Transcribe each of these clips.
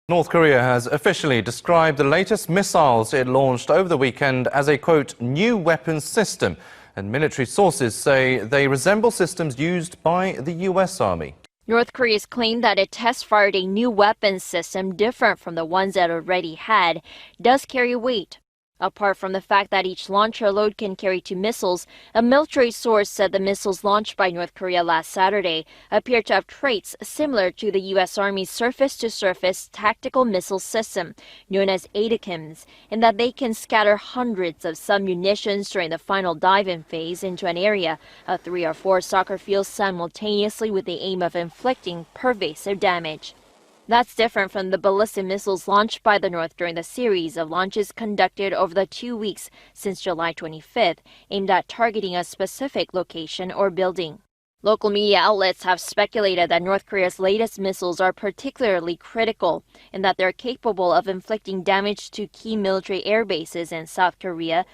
North Korea has officially described the latest missiles it launched over the weekend as a, quote, new weapons system. And military sources say they resemble systems used by the U.S. Army. North Korea's claim that it test-fired a new weapons system different from the ones it already had does carry weight. Apart from the fact that each launcher load can carry 2 missiles, a military source said the missiles launched by North Korea last Saturday appear to have traits similar to the U.S. Army's surface-to-surface tactical missile system, known as ATACMS, in that they can scatter hundreds of submunitions during the final dive-in phase into an area of 3 or 4 soccer fields simultaneously with the aim of inflicting pervasive damage. That's different from the ballistic missiles launched by the North during the series of launches conducted over the 2 weeks since July 25th, aimed at targeting a specific location or building. Local media outlets have speculated that North Korea's latest missiles are particularly critical in that they're capable of inflicting damage to key military air bases in South Korea.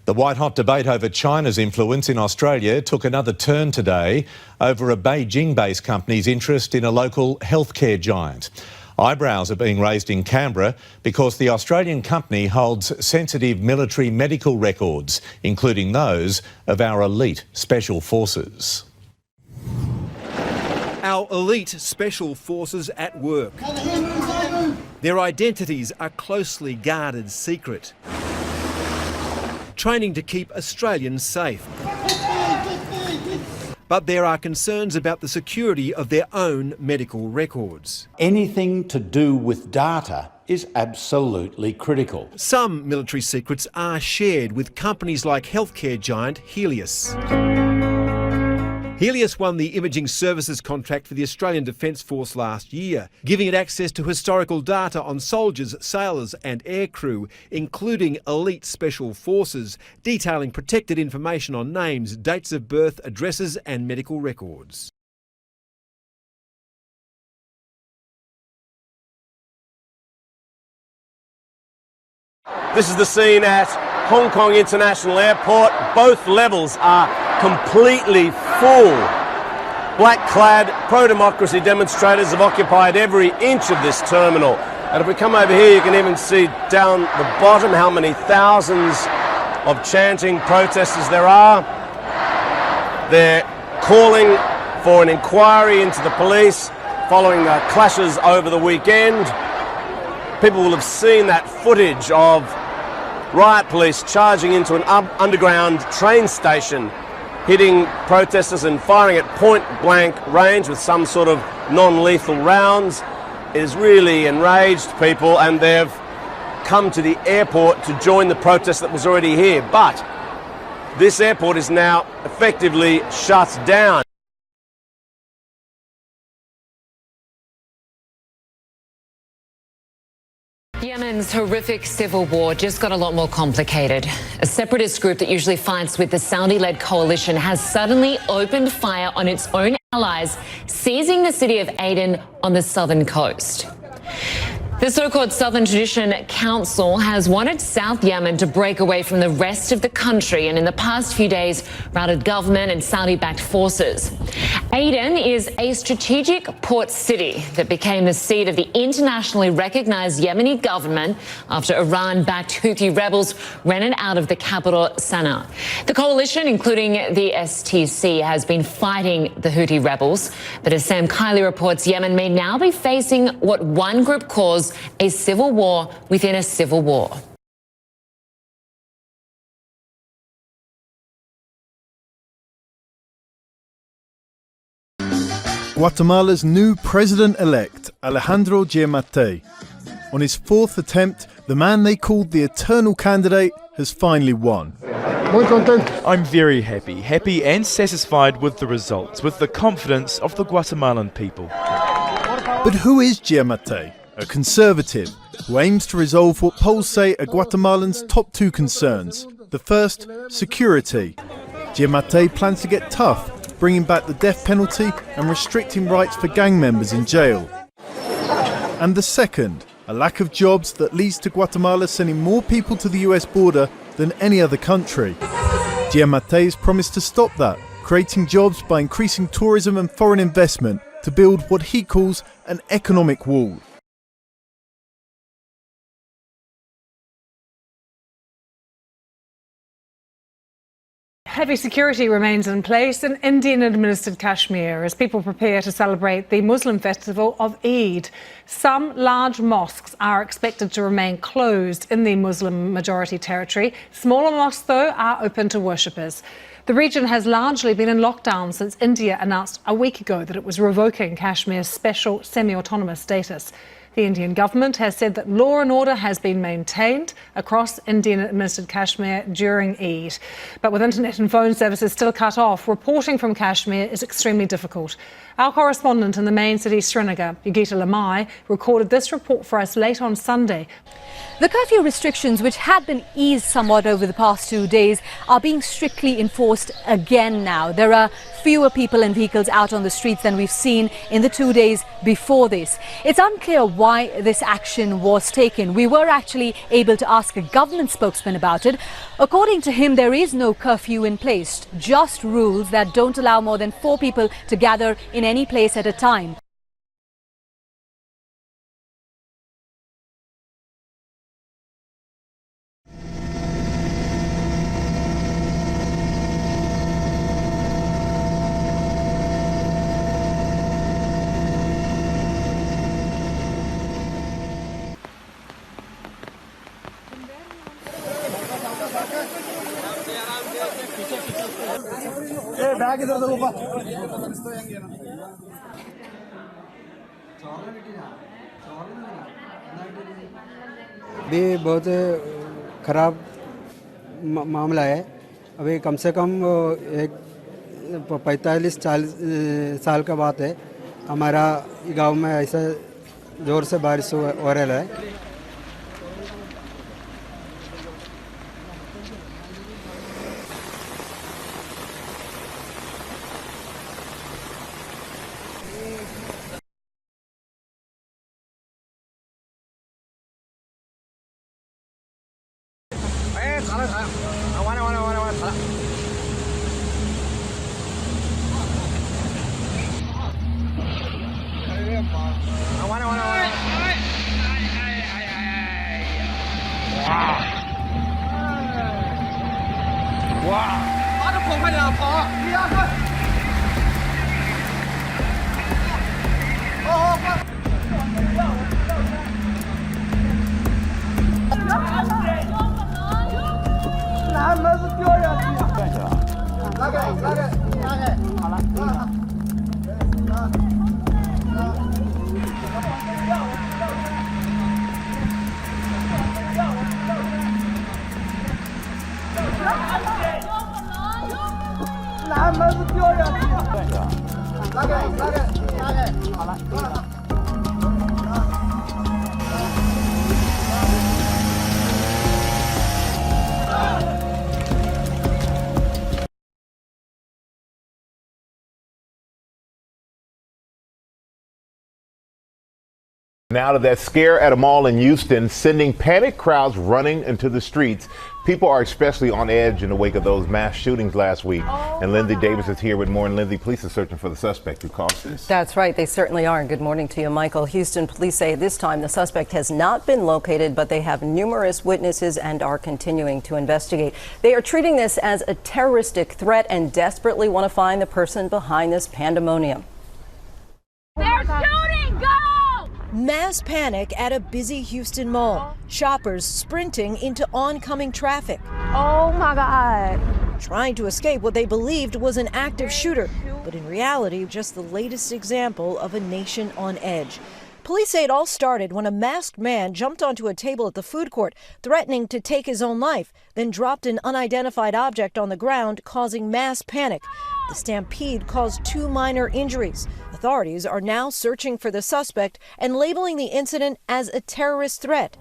The white-hot debate over China's influence in Australia took another turn today over a Beijing-based company's interest in a local healthcare giant. Eyebrows are being raised in Canberra because the Australian company holds sensitive military medical records, including those of our elite special forces. Our elite special forces at work. Their identities are closely guarded secret. Training to keep Australians safe. But there are concerns about the security of their own medical records. Anything to do with data is absolutely critical. Some military secrets are shared with companies like healthcare giant Healius. Healius won the imaging services contract for the Australian Defence Force last year, giving it access to historical data on soldiers, sailors and aircrew, including elite special forces, detailing protected information on names, dates of birth, addresses and medical records. This is the scene at Hong Kong International Airport. Both levels are completely full. Black-clad pro-democracy demonstrators have occupied every inch of this terminal. And if we come over here, you can even see down the bottom how many thousands of chanting protesters there are. They're calling for an inquiry into the police following the clashes over the weekend. People will have seen that footage of riot police charging into an underground train station, hitting protesters and firing at point-blank range with some sort of non-lethal rounds. It has really enraged people, and they've come to the airport to join the protest that was already here. But this airport is now effectively shut down. Yemen's horrific civil war just got a lot more complicated. A separatist group that usually fights with the Saudi-led coalition has suddenly opened fire on its own allies, seizing the city of Aden on the southern coast. The so-called Southern Tradition Council has wanted South Yemen to break away from the rest of the country and in the past few days routed government and Saudi-backed forces. Aden is a strategic port city that became the seat of the internationally recognised Yemeni government after Iran-backed Houthi rebels ran it out of the capital, Sana'a. The coalition, including the STC, has been fighting the Houthi rebels. But as Sam Kiley reports, Yemen may now be facing what one group calls a civil war within a civil war. Guatemala's new president-elect, Alejandro Giammattei. On his 4th attempt, the man they called the eternal candidate has finally won. I'm very happy and satisfied with the results, with the confidence of the Guatemalan people. But who is Giammattei? A conservative who aims to resolve what polls say are Guatemalans' top 2 concerns. The first, security. Giammattei plans to get tough, bringing back the death penalty and restricting rights for gang members in jail. And the second, a lack of jobs that leads to Guatemala sending more people to the US border than any other country. Giammattei's promised to stop that, creating jobs by increasing tourism and foreign investment to build what he calls an economic wall. Heavy security remains in place in Indian-administered Kashmir as people prepare to celebrate the Muslim festival of Eid. Some large mosques are expected to remain closed in the Muslim-majority territory. Smaller mosques, though, are open to worshippers. The region has largely been in lockdown since India announced a week ago that it was revoking Kashmir's special semi-autonomous status. The Indian government has said that law and order has been maintained across Indian-administered Kashmir during Eid. But with internet and phone services still cut off, reporting from Kashmir is extremely difficult. Our correspondent in the main city, Srinagar, Yogita Lamai, recorded this report for us late on Sunday. The curfew restrictions, which had been eased somewhat over the past 2 days, are being strictly enforced again now. There are fewer people and vehicles out on the streets than we've seen in the 2 days before this. It's unclear why this action was taken. We were actually able to ask a government spokesman about it. According to him, there is no curfew in place, just rules that don't allow more than 4 people to gather in any place at a time. भी बहुत ख़राब मामला है। अभी कम से कम 45-40 साल का बात है, हमारा गांव में ऐसा ज़ोर से बारिश हो रहा है। Now to that scare at a mall in Houston, sending panicked crowds running into the streets. People are especially on edge in the wake of those mass shootings last week. And Lindsay Davis is here with more. And Lindsay, police are searching for the suspect who caused this. That's right. They certainly are. Good morning to you, Michael. Houston police say this time the suspect has not been located, but they have numerous witnesses and are continuing to investigate. They are treating this as a terroristic threat and desperately want to find the person behind this pandemonium. They're shooting! Go! Mass panic at a busy Houston mall. Shoppers sprinting into oncoming traffic. Oh my God. Trying to escape what they believed was an active shooter, but in reality, just the latest example of a nation on edge. Police say it all started when a masked man jumped onto a table at the food court, threatening to take his own life, then dropped an unidentified object on the ground, causing mass panic. The stampede caused 2 minor injuries. Authorities are now searching for the suspect and labeling the incident as a terrorist threat.